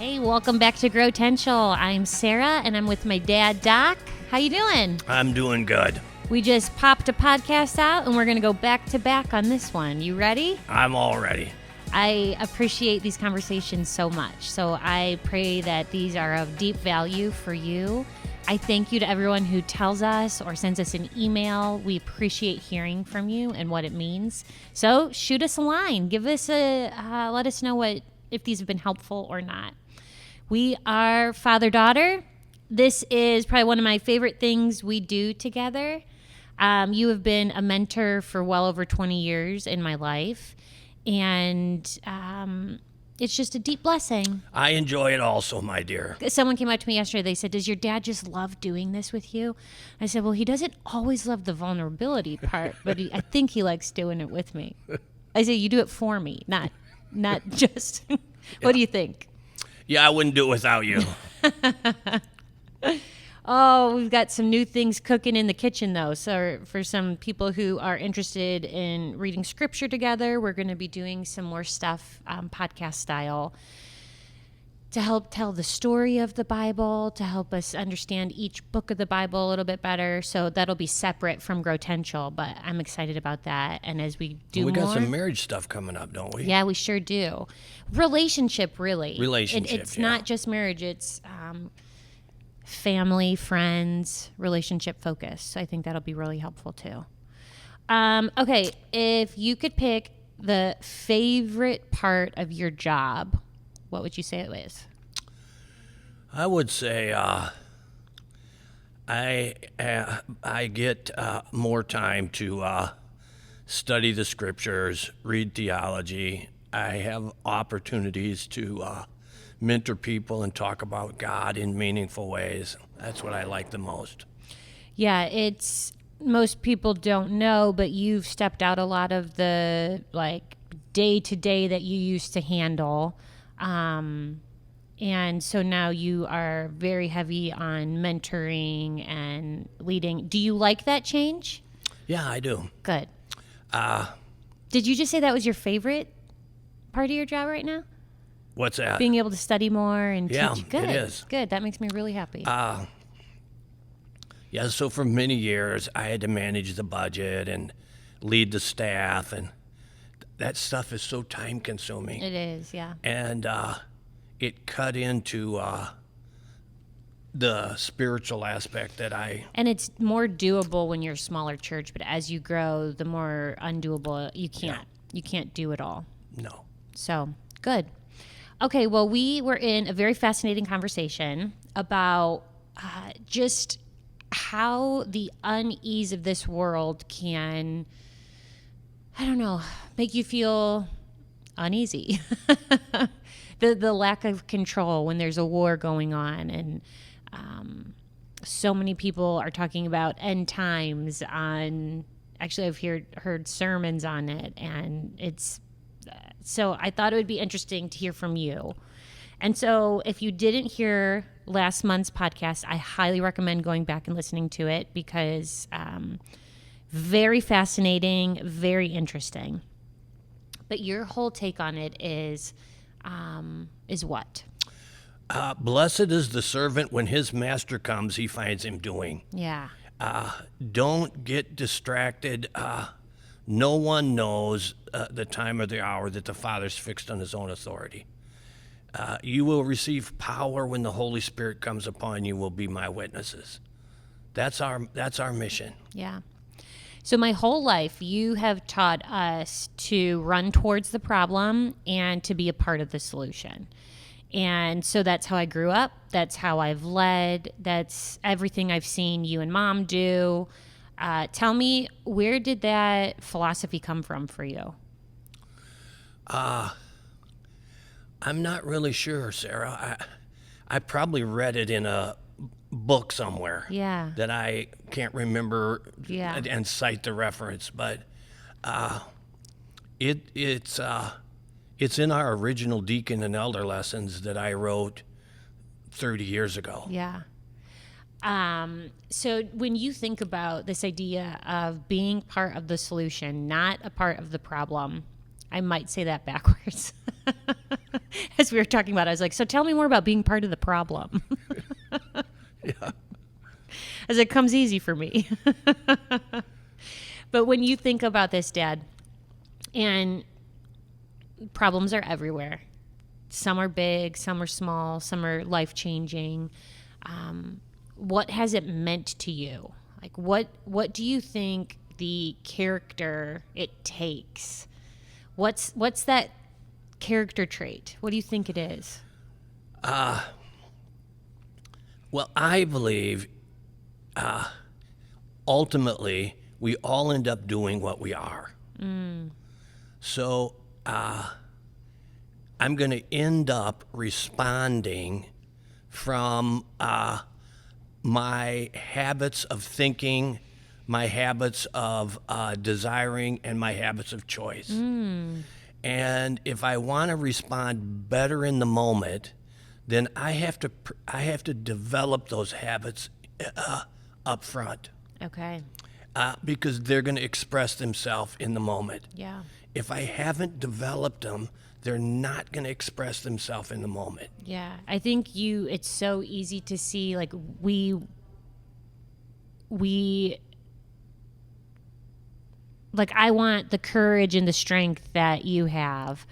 Hey, welcome back to Growtential. I'm Sarah, and I'm with my dad, Doc. How you doing? I'm doing good. We just popped a podcast out, and we're going to go back to back on this one. You ready? I'm all ready. I appreciate these conversations so much, so I pray that these are of deep value for you. I thank you to everyone who tells us or sends us an email. We appreciate hearing from you and what it means. So shoot us a line. Give us let us know if these have been helpful or not. We are father-daughter. This is probably one of my favorite things we do together. You have been a mentor for well over 20 years in my life, and it's just a deep blessing. I enjoy it also, my dear. Someone came up to me yesterday. They said, does your dad just love doing this with you? I said, well, he doesn't always love the vulnerability part, but I think he likes doing it with me. I say, you do it for me, not just. What do you think? Yeah, I wouldn't do it without you. Oh, we've got some new things cooking in the kitchen, though. So for some people who are interested in reading scripture together, we're going to be doing some more stuff podcast style to help tell the story of the Bible, to help us understand each book of the Bible a little bit better. So that'll be separate from Growtential, but I'm excited about that. And as we do We got more, some marriage stuff coming up, don't we? yeah, we sure do. Relationship, really. It's yeah. not just marriage. It's family, friends, relationship focus. So I think that'll be really helpful too. Okay, if you could pick the favorite part of your job, what would you say it was? I would say I get more time to study the scriptures, read theology. I have opportunities to mentor people and talk about God in meaningful ways. That's what I like the most. Yeah, it's most people don't know, but you've stepped out a lot of the day to day that you used to handle. And so now you are very heavy on mentoring and leading. Do you like that change? Yeah, I do. Good. Did you just say that was your favorite part of your job right now? What's that? Being able to study more and Yeah, teach? Good. it is. Good. That makes me really happy. Yeah, so for many years, I had to manage the budget and lead the staff, and that stuff is so time-consuming. It is, yeah. And it cut into the spiritual aspect that And it's more doable when you're a smaller church, but as you grow, the more undoable you can't. Yeah. You can't do it all. No. So, good. Okay, well, we were in a very fascinating conversation about just how the unease of this world can, I don't know, make you feel uneasy. The lack of control when there's a war going on, and so many people are talking about end times on, actually I've heard sermons on it, and it's, so I thought it would be interesting to hear from you. And so if you didn't hear last month's podcast, I highly recommend going back and listening to it, because very fascinating, very interesting. But your whole take on it is what? Blessed is the servant when his master comes, he finds him doing. Yeah. Don't get distracted. No one knows the time or the hour that the Father's fixed on his own authority. You will receive power when the Holy Spirit comes upon you, will be my witnesses. That's our mission. Yeah. So my whole life, you have taught us to run towards the problem and to be a part of the solution. And so that's how I grew up. That's how I've led. That's everything I've seen you and Mom do. Tell me, where did that philosophy come from for you? I'm not really sure, Sarah. I probably read it in a book somewhere. Yeah. That I can't remember. Yeah. And cite the reference, but it's in our original deacon and elder lessons that I wrote 30 years ago. Yeah. So when you think about this idea of being part of the solution, not a part of the problem, I might say that backwards. As we were talking about, I was like, so tell me more about being part of the problem. Yeah. As it comes easy for me. But when you think about this, Dad, and problems are everywhere. Some are big, some are small, some are life-changing. What has it meant to you? Like, what do you think the character it takes? What's that character trait? What do you think it is? Well, I believe ultimately we all end up doing what we are. So I'm going to end up responding from my habits of thinking, my habits of desiring, and my habits of choice. And if I want to respond better in the moment, then I have to develop those habits up front Okay. because they're going to express themselves in the moment. Yeah. If I haven't developed them, they're not going to express themselves in the moment. Yeah. I think it's so easy to see, like, we like, I want the courage and the strength that you have.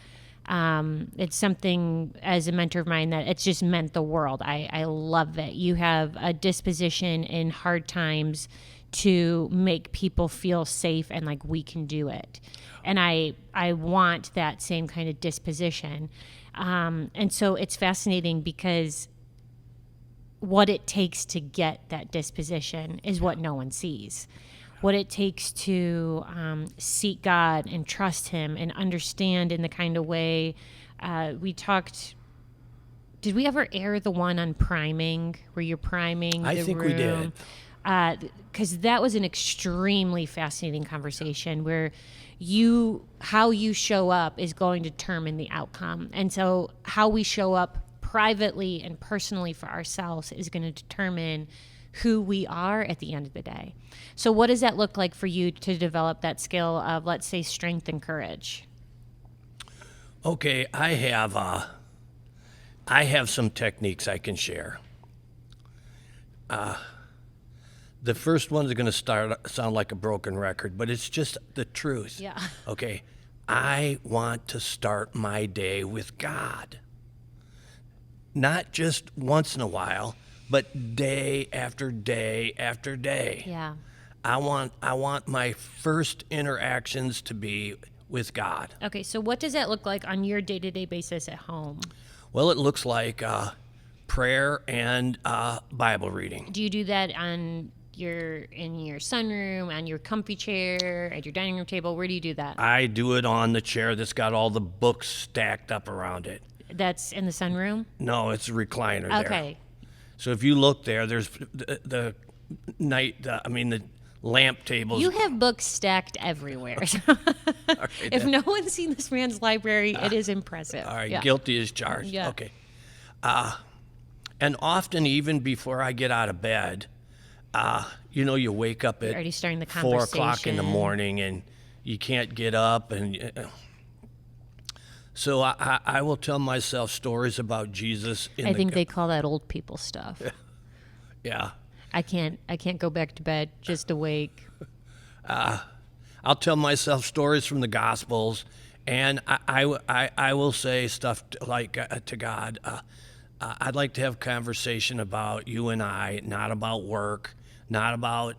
It's something, as a mentor of mine, that it's just meant the world. I love it. You have a disposition in hard times to make people feel safe and like we can do it. And I want that same kind of disposition. And so it's fascinating because what it takes to get that disposition is what no one sees. What it takes to seek God and trust Him and understand in the kind of way we talked. Did we ever air the one on priming, where you're priming I the think room? we did. Because that was an extremely fascinating conversation where how you show up is going to determine the outcome. And so how we show up privately and personally for ourselves is going to determine who we are at the end of the day. So what does that look like for you to develop that skill of, let's say, strength and courage? Okay, I have some techniques I can share. The first one is going to sound like a broken record, but it's just the truth. Yeah. Okay, I want to start my day with God. Not just once in a while, but day after day after day. Yeah. I want my first interactions to be with God. Okay, so what does that look like on your day-to-day basis at home? Well, it looks like prayer and Bible reading. Do you do that in your sunroom, on your comfy chair, at your dining room table? Where do you do that? I do it on the chair that's got all the books stacked up around it. That's in the sunroom? No, it's a recliner there. Okay. So if you look there, there's the lamp tables. You have books stacked everywhere. If no one's seen this man's library, it is impressive. All right, Yeah. guilty as charged. Yeah. Okay. And often, even before I get out of bed, you wake up at Already starting the 4 o'clock in the conversation. morning and you can't get up. So I will tell myself stories about Jesus. I think they call that old people stuff. Yeah. I can't go back to bed, just awake. I'll tell myself stories from the Gospels, and I will say stuff like to God, I'd like to have a conversation about you and I, not about work, not about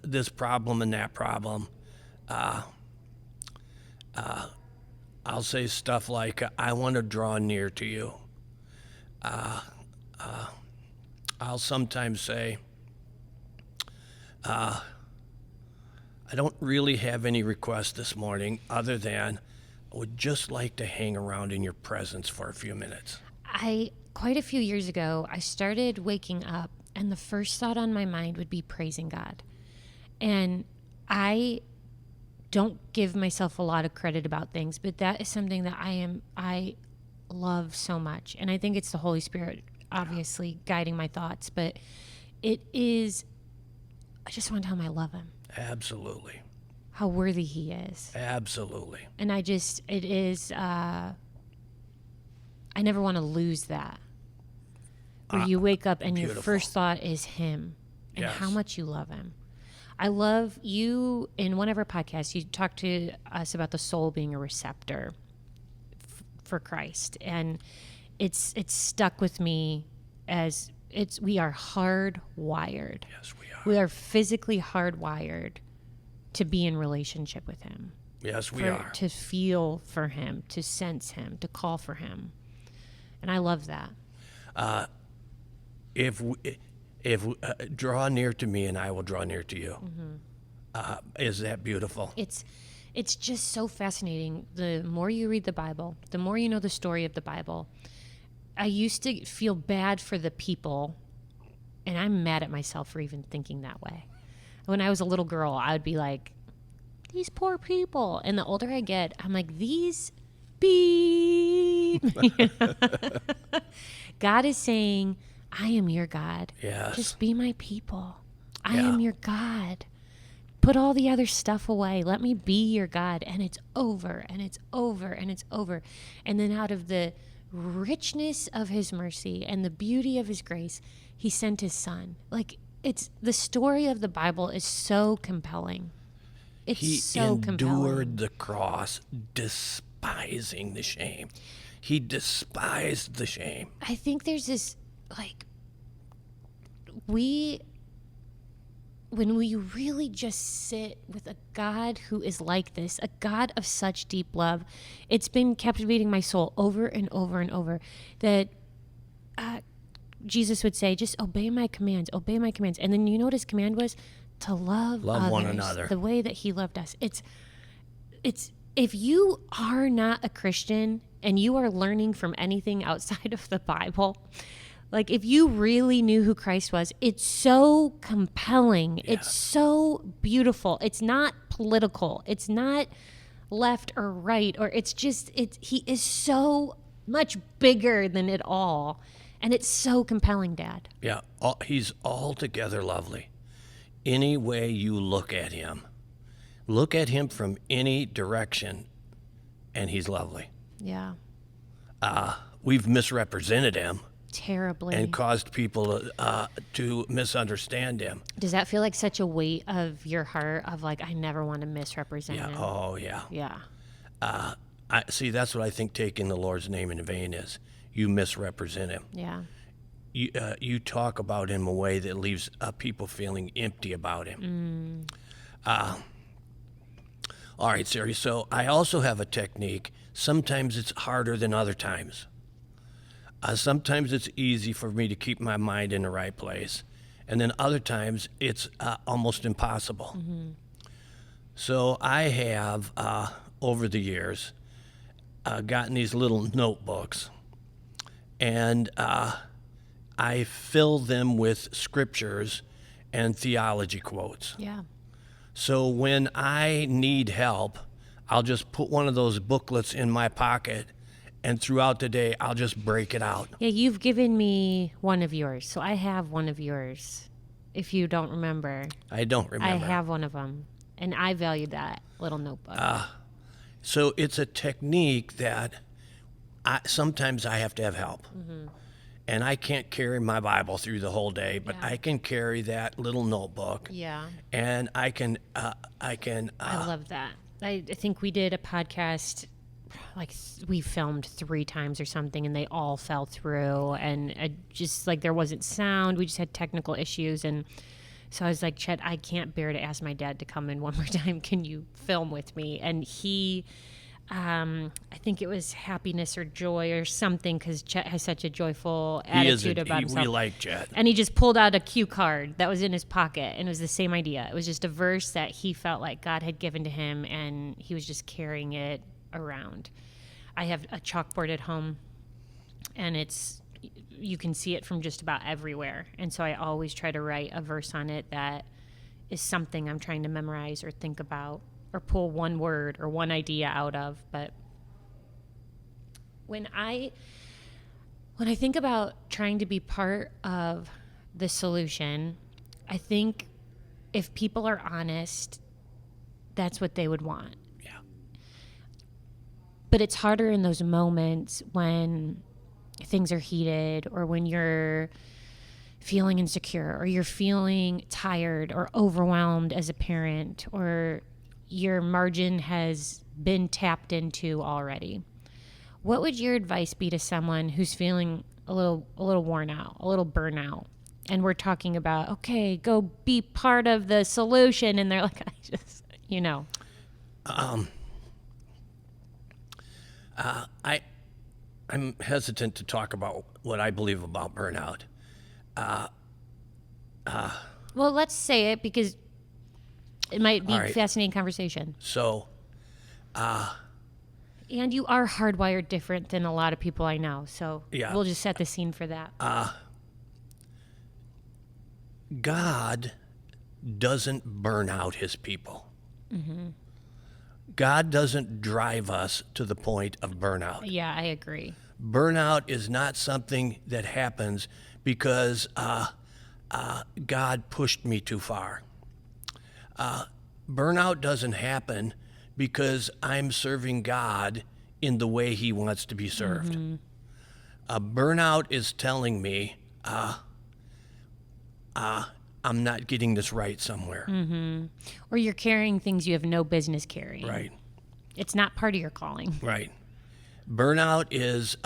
this problem and that problem. I'll say stuff like, I want to draw near to you. I'll sometimes say, I don't really have any requests this morning other than I would just like to hang around in your presence for a few minutes. Quite a few years ago, I started waking up, and the first thought on my mind would be praising God. And I don't give myself a lot of credit about things, but that is something that I love so much. And I think it's the Holy Spirit, obviously, guiding my thoughts, but it is, I just want to tell him I love him. Absolutely. how worthy he is. Absolutely. And it is, I never want to lose that. Where you wake up and your beautiful. first thought is him and Yes. how much you love him. I love you, in one of our podcasts, you talked to us about the soul being a receptor for Christ. And it's stuck with me as we are hardwired. Yes, we are. We are physically hardwired to be in relationship with him. Yes, we are. To feel for him, to sense him, to call for him. And I love that. If draw near to me and I will draw near to you. Is that beautiful? It's just so fascinating. The more you read the Bible, the more you know the story of the Bible. I used to feel bad for the people, and I'm mad at myself for even thinking that way. When I was a little girl, I would be like, these poor people. And the older I get, I'm like, these beep. God is saying, I am your God. Yes. Just be my people. I Yeah. am your God. Put all the other stuff away. Let me be your God. And it's over, and it's over, and it's over. And then out of the richness of his mercy and the beauty of his grace, he sent his son. Like, it's the story of the Bible is so compelling. It's He so endured compelling. the cross, despising the shame. He despised the shame. I think there's this, like, when we really just sit with a God who is like this, a God of such deep love, it's been captivating my soul over and over and over that Jesus would say, just obey my commands, obey my commands. And then you know what his command was? To love others one another. the way that he loved us. It's if you are not a Christian and you are learning from anything outside of the Bible, like if you really knew who Christ was, it's so compelling. Yeah. It's so beautiful. It's not political. It's not left or right, or he is so much bigger than it all. And it's so compelling, Dad. Yeah, he's altogether lovely. Any way you look at him from any direction, and he's lovely. Yeah. We've misrepresented him Terribly. and caused people to misunderstand him. Does that feel like such a weight of your heart of like, I never want to misrepresent Yeah. him? Oh, yeah. Yeah. I see. That's what I think taking the Lord's name in vain is. You misrepresent him. Yeah. You talk about him in a way that leaves people feeling empty about him. All right, Siri. So I also have a technique. Sometimes it's harder than other times. Sometimes it's easy for me to keep my mind in the right place. And then other times it's almost impossible. Mm-hmm. So I have, over the years, gotten these little notebooks. And I fill them with scriptures and theology quotes. Yeah. So when I need help, I'll just put one of those booklets in my pocket, and throughout the day, I'll just break it out. Yeah, you've given me one of yours. So I have one of yours. If you don't remember, I don't remember. I have one of them. And I value that little notebook. So it's a technique that sometimes I have to have help. Mm-hmm. And I can't carry my Bible through the whole day, but Yeah. I can carry that little notebook. Yeah. And I can I love that. I think we did a podcast, like we filmed 3 times or something, and they all fell through. And just like there wasn't sound. We just had technical issues. And so I was like, Chet, I can't bear to ask my dad to come in one more time. Can you film with me? And he... I think it was happiness or joy or something, because Chet has such a joyful attitude about himself. We like Chet. And he just pulled out a cue card that was in his pocket, and it was the same idea. It was just a verse that he felt like God had given to him, and he was just carrying it around. I have a chalkboard at home, and you can see it from just about everywhere. And so I always try to write a verse on it that is something I'm trying to memorize or think about, or pull one word or one idea out of. But when I think about trying to be part of the solution, I think if people are honest, that's what they would want. Yeah. But it's harder in those moments when things are heated, or when you're feeling insecure, or you're feeling tired or overwhelmed as a parent, or your margin has been tapped into already. What would your advice be to someone who's feeling a little worn out, a little burnout? And we're talking about, okay, go be part of the solution. And they're like, I just, I'm hesitant to talk about what I believe about burnout. Well, let's say it because it might be All a right. fascinating conversation. So, And you are hardwired different than a lot of people I know. So Yeah. we'll just set the scene for that. God doesn't burn out his people. God doesn't drive us to the point of burnout. Yeah, I agree. Burnout is not something that happens because God pushed me too far. Burnout doesn't happen because I'm serving God in the way he wants to be served. Burnout is telling me I'm not getting this right somewhere. Or you're carrying things you have no business carrying. Right, It's not part of your calling. right. Burnout is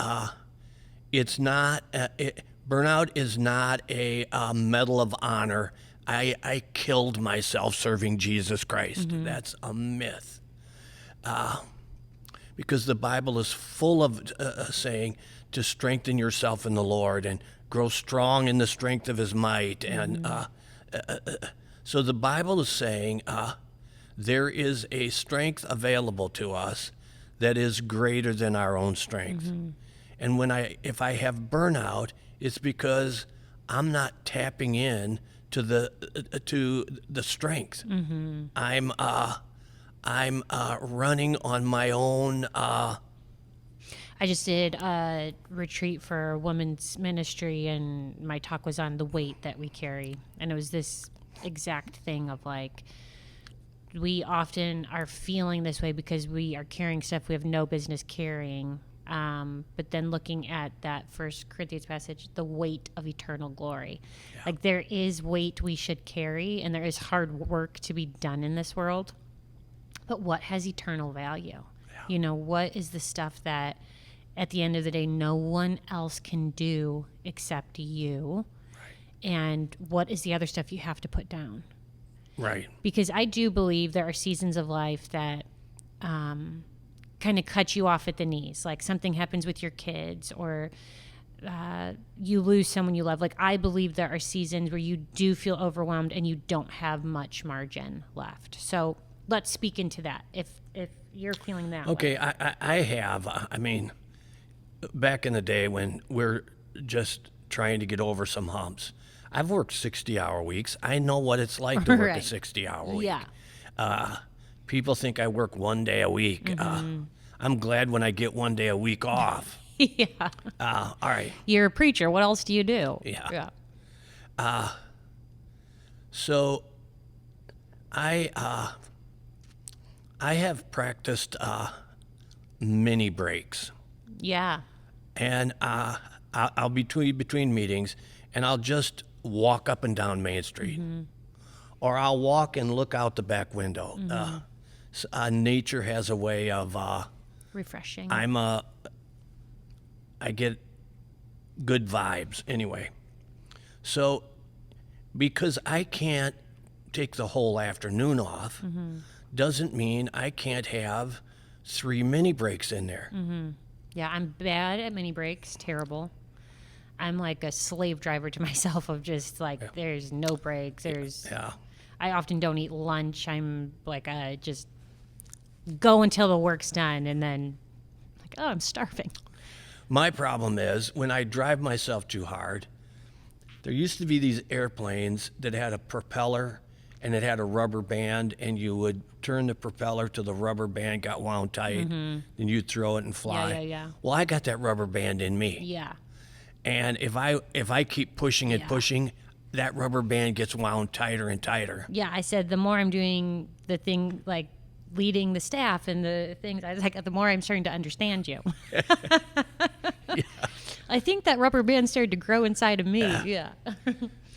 burnout is not a medal of honor. I killed myself serving Jesus Christ. That's a myth. Because the Bible is full of saying to strengthen yourself in the Lord and grow strong in the strength of his might. And so the Bible is saying there is a strength available to us that is greater than our own strength. And if I have burnout, it's because I'm not tapping in to the strength. I'm running on my own. I just did a retreat for women's ministry, and my talk was on the weight that we carry. And it was this exact thing of like, we often are feeling this way because we are carrying stuff we have no business carrying. But then looking at that First Corinthians passage, the weight of eternal glory. Yeah. Like there is weight we should carry, and there is hard work to be done in this world. But what has eternal value? Yeah. What is the stuff that at the end of the day no one else can do except you? Right. And what is the other stuff you have to put down? Right. Because I do believe there are seasons of life that kind of cut you off at the knees. Like something happens with your kids, or you lose someone you love. Like I believe there are seasons where you do feel overwhelmed and you don't have much margin left. So let's speak into that if you're feeling that Okay, way. I have. I mean, back in the day when we're just trying to get over some humps, I've worked 60-hour weeks. I know what it's like to work a Right. 60-hour week. Yeah. People think I work one day a week. I'm glad when I get one day a week off. Yeah. All right. You're a preacher. What else do you do? Yeah. So I have practiced mini breaks. Yeah. And I'll be between meetings, and I'll just walk up and down Main Street, or I'll walk and look out the back window. Nature has a way of Refreshing. I get good vibes anyway. So because I can't take the whole afternoon off, doesn't mean I can't have 3 mini breaks in there. Yeah, I'm bad at mini breaks. Terrible. I'm like a slave driver to myself of just like, there's no breaks. Yeah. I often don't eat lunch. I'm like, just go until the work's done, and then like, oh, I'm starving. My problem is when I drive myself too hard, there used to be these airplanes that had a propeller and it had a rubber band, and you would turn the propeller till the rubber band got wound tight, then you'd throw it and fly. Yeah. Well, I got that rubber band in me. Yeah. And if I keep pushing and pushing, that rubber band gets wound tighter and tighter. Yeah, I said the more I'm doing the thing, like leading the staff and the things, I was like, the more I'm starting to understand you. I think that rubber band started to grow inside of me. Yeah.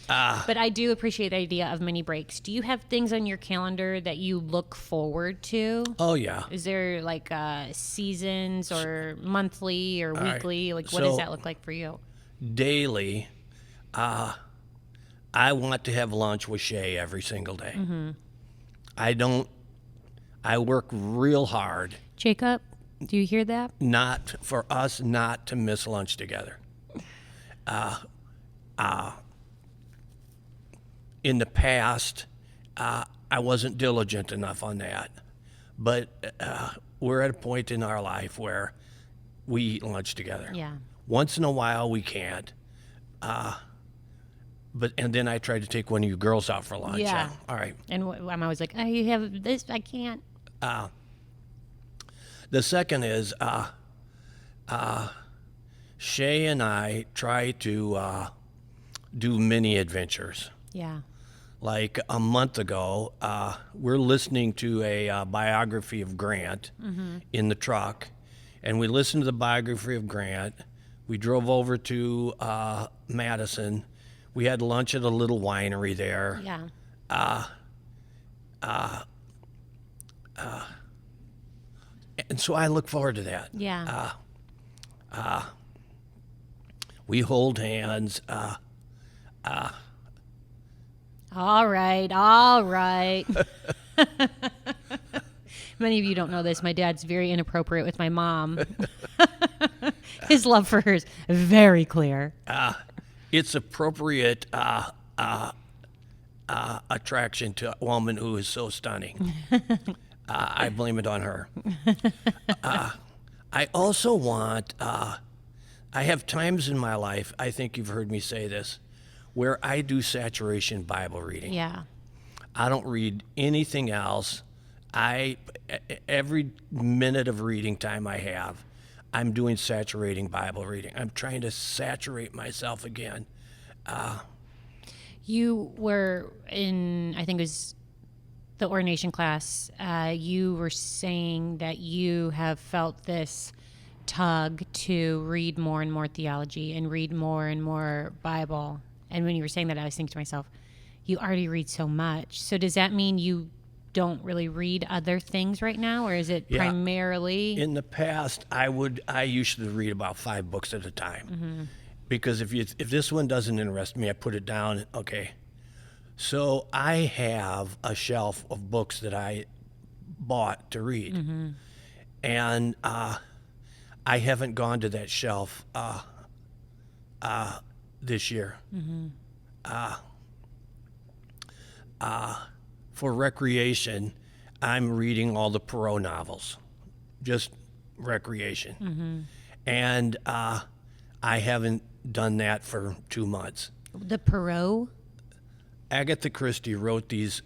But I do appreciate the idea of mini breaks. Do you have things on your calendar that you look forward to? Oh, yeah. Is there like seasons or monthly or right. weekly? Like, what does So- that look like for you? Daily, I want to have lunch with Shay every single day. I work real hard Jacob, do you hear that? not for us not to miss lunch together. In the past, I wasn't diligent enough on that, but we're at a point in our life where we eat lunch together. Yeah. Once in a while, we can't. And then I tried to take one of you girls out for lunch. Yeah. All right. And I'm always like, I have this, I can't. The second is Shay and I try to do mini adventures. Yeah. Like a month ago, we're listening to a biography of Grant in the truck, and we listened to the biography of Grant. We drove over to Madison. We had lunch at a little winery there. Yeah. And so I look forward to that. Yeah. We hold hands. All right. All right. Many of you don't know this. My dad's very inappropriate with my mom. His love for her is very clear. It's appropriate attraction to a woman who is so stunning. I blame it on her. I also want, I have times in my life, I think you've heard me say this, where I do saturation Bible reading. Yeah. I don't read anything else. Every minute of reading time I have, I'm doing saturating Bible reading. I'm trying to saturate myself again. You were in, I think it was the ordination class. You were saying that you have felt this tug to read more and more theology and read more and more Bible. And when you were saying that, I was thinking to myself, you already read so much. So does that mean you don't really read other things right now, or is it Yeah. primarily? In the past, I used to read about 5 books at a time, because if this one doesn't interest me, I put it down. Okay, so I have a shelf of books that I bought to read, and I haven't gone to that shelf this year. For recreation, I'm reading all the Perot novels, just recreation. And I haven't done that for 2 months. The Perot? Agatha Christie wrote these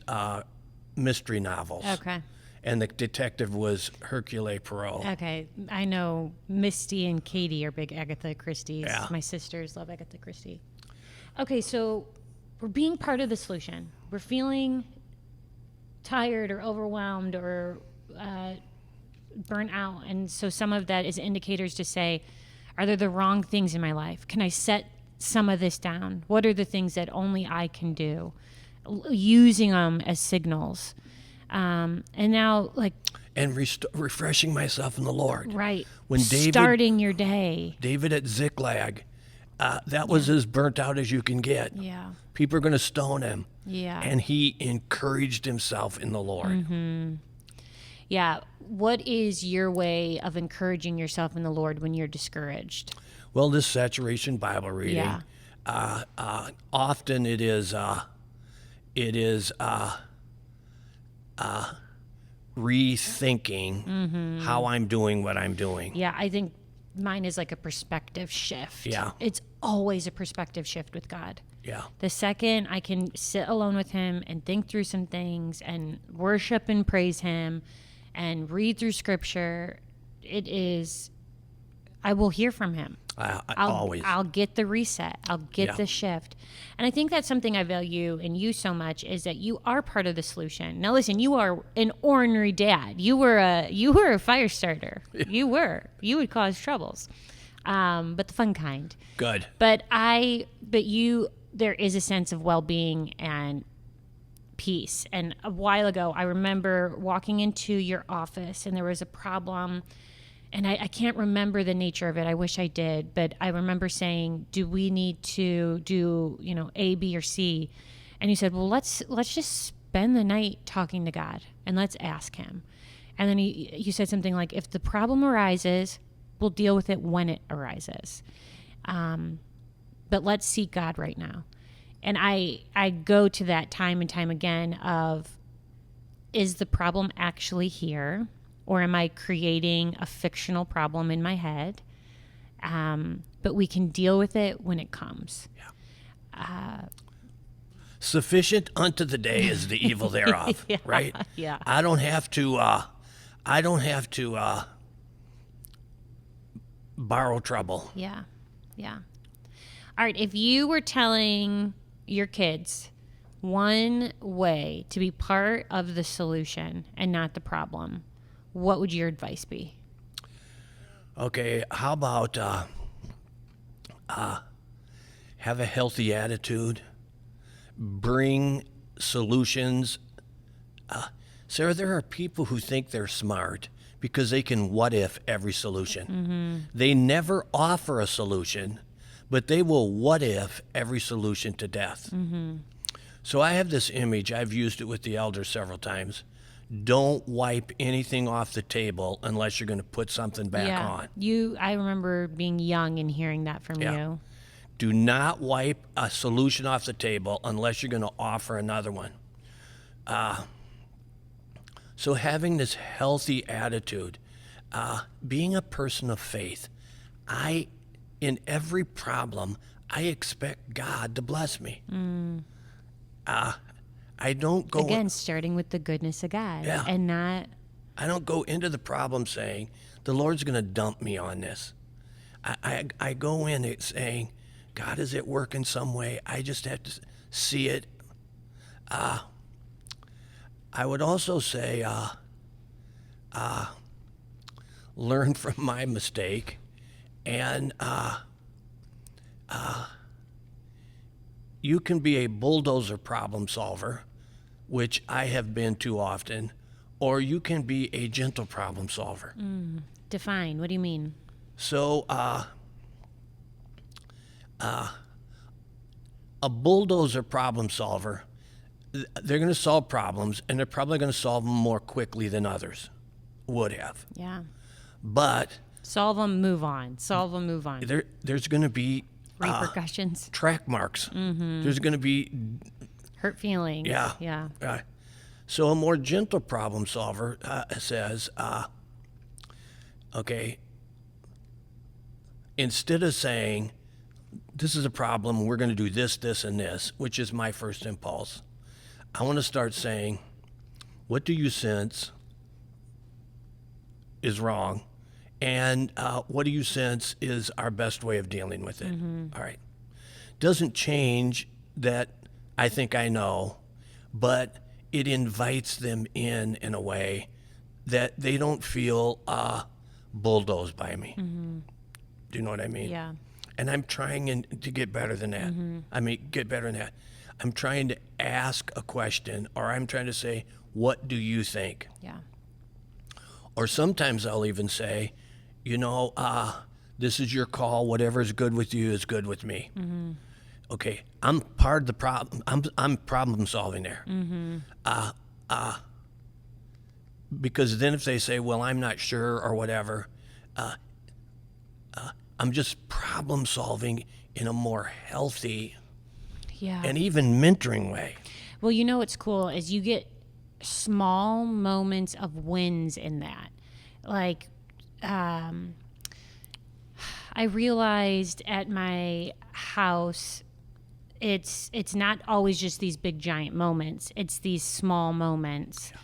mystery novels. Okay. And the detective was Hercule Poirot. Okay. I know Misty and Katie are big Agatha Christie's. Yeah. My sisters love Agatha Christie. Okay, so we're being part of the solution. We're feeling tired or overwhelmed or burnt out. And so some of that is indicators to say, are there the wrong things in my life? Can I set some of this down? What are the things that only I can do? Using them as signals. And now, like, And refreshing myself in the Lord. right, When starting your day. David at Ziklag, that was as burnt out as you can get. Yeah, People are going to stone him. yeah. And he encouraged himself in the Lord. Yeah. What is your way of encouraging yourself in the Lord when you're discouraged? Well, this saturation Bible reading, Yeah. often it is rethinking how I'm doing what I'm doing. Yeah, I think mine is like a perspective shift. Yeah. It's always a perspective shift with God. Yeah. The second I can sit alone with him and think through some things and worship and praise him and read through scripture, I will hear from him. Always. I'll get the reset. I'll get Yeah. the shift. And I think that's something I value in you so much is that you are part of the solution. Now listen, you are an ornery dad. You were a fire starter. You would cause troubles. But the fun kind. Good. But there is a sense of well-being and peace. And a while ago, I remember walking into your office and there was a problem. And I can't remember the nature of it. I wish I did. But I remember saying, do we need to do, A, B, or C? And you said, well, let's just spend the night talking to God and let's ask him. And then you said something like, if the problem arises, we'll deal with it when it arises. But let's seek God right now. And I go to that time and time again of, is the problem actually here? Or am I creating a fictional problem in my head? But we can deal with it when it comes. Sufficient unto the day is the evil thereof, right? Yeah. I don't have to borrow trouble. Yeah. Yeah. All right. If you were telling your kids one way to be part of the solution and not the problem, what would your advice be? Okay, how about have a healthy attitude, bring solutions. Sarah, there are people who think they're smart because they can what if every solution. Mm-hmm. They never offer a solution, but they will what if every solution to death. Mm-hmm. So I have this image, I've used it with the elders several times. Don't wipe anything off the table unless you're going to put something back on. I remember being young and hearing that from you. Do not wipe a solution off the table unless you're going to offer another one. So having this healthy attitude, being a person of faith, in every problem, I expect God to bless me. I don't go again, starting with the goodness of God, and not. I don't go into the problem saying the Lord's going to dump me on this. I go in it saying, God is at work in some way. I just have to see it. I would also say, learn from my mistake, and you can be a bulldozer problem solver, which I have been too often, or you can be a gentle problem solver. Define. What do you mean? So, a bulldozer problem solver, they're going to solve problems, and they're probably going to solve them more quickly than others would have. Yeah. But solve them, move on. Solve them, move on. There's going to be repercussions, track marks. Mm-hmm. There's going to be hurt feelings. Yeah. Yeah. So a more gentle problem solver says, okay, instead of saying, this is a problem, we're going to do this, this, and this, which is my first impulse, I want to start saying, what do you sense is wrong? And what do you sense is our best way of dealing with it? Mm-hmm. All right. Doesn't change that I think I know, but it invites them in a way that they don't feel bulldozed by me. Mm-hmm. Do you know what I mean? Yeah. And I'm trying to get better than that. Mm-hmm. Get better than that. I'm trying to ask a question, or I'm trying to say, what do you think? Yeah. Or sometimes I'll even say, this is your call. Whatever is good with you is good with me. Mm-hmm. Okay, I'm part of the problem. I'm problem solving there. Mm-hmm. Because then if they say, well, I'm not sure or whatever, I'm just problem solving in a more healthy and even mentoring way. Well, what's cool is you get small moments of wins in that. Like, I realized at my house, it's not always just these big giant moments. It's these small moments. Yeah.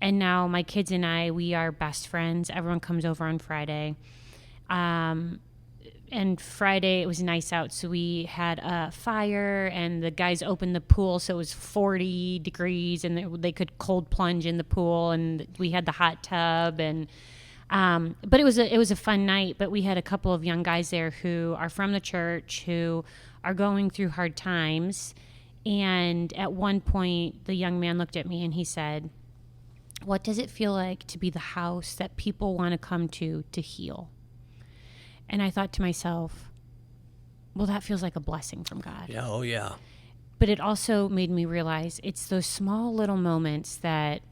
And now my kids and I, we are best friends. Everyone comes over on Friday. and Friday it was nice out, so we had a fire, and the guys opened the pool, so it was 40 degrees, and they could cold plunge in the pool, and we had the hot tub, and but it was a fun night. But we had a couple of young guys there who are from the church who are going through hard times, and at one point the young man looked at me and he said, "What does it feel like to be the house that people want to come to heal?" And I thought to myself, well, that feels like a blessing from God. Yeah, oh yeah. But it also made me realize it's those small little moments that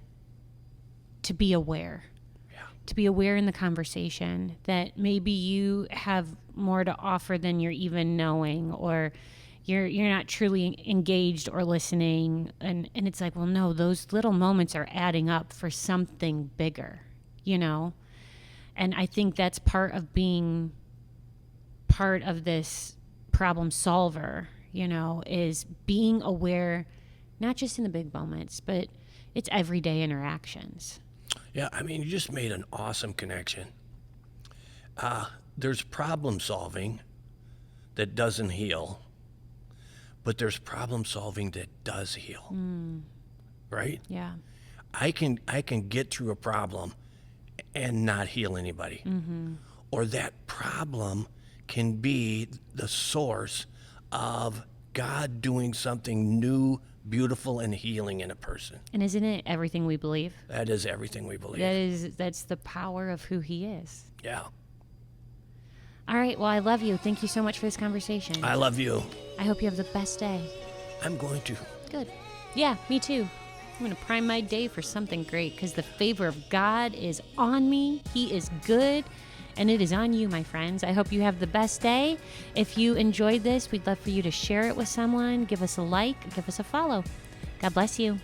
to be aware. Yeah. To be aware in the conversation that maybe you have more to offer than you're even knowing, or you're not truly engaged or listening. And it's like, well, no, those little moments are adding up for something bigger, you know? And I think that's part of being part of this problem solver, you know, is being aware, not just in the big moments, but it's everyday interactions. Yeah, I mean, you just made an awesome connection. There's problem solving that doesn't heal, but there's problem solving that does heal. Right? Yeah. I can get through a problem and not heal anybody. Or that problem can be the source of God doing something new, beautiful, and healing in a person. And isn't it everything we believe? That is everything we believe. That's the power of who he is. Yeah. All right. Well, I love you. Thank you so much for this conversation. I love you. I hope you have the best day. I'm going to. Good. Yeah, me too. I'm going to prime my day for something great because the favor of God is on me. He is good, and it is on you, my friends. I hope you have the best day. If you enjoyed this, we'd love for you to share it with someone. Give us a like. Give us a follow. God bless you.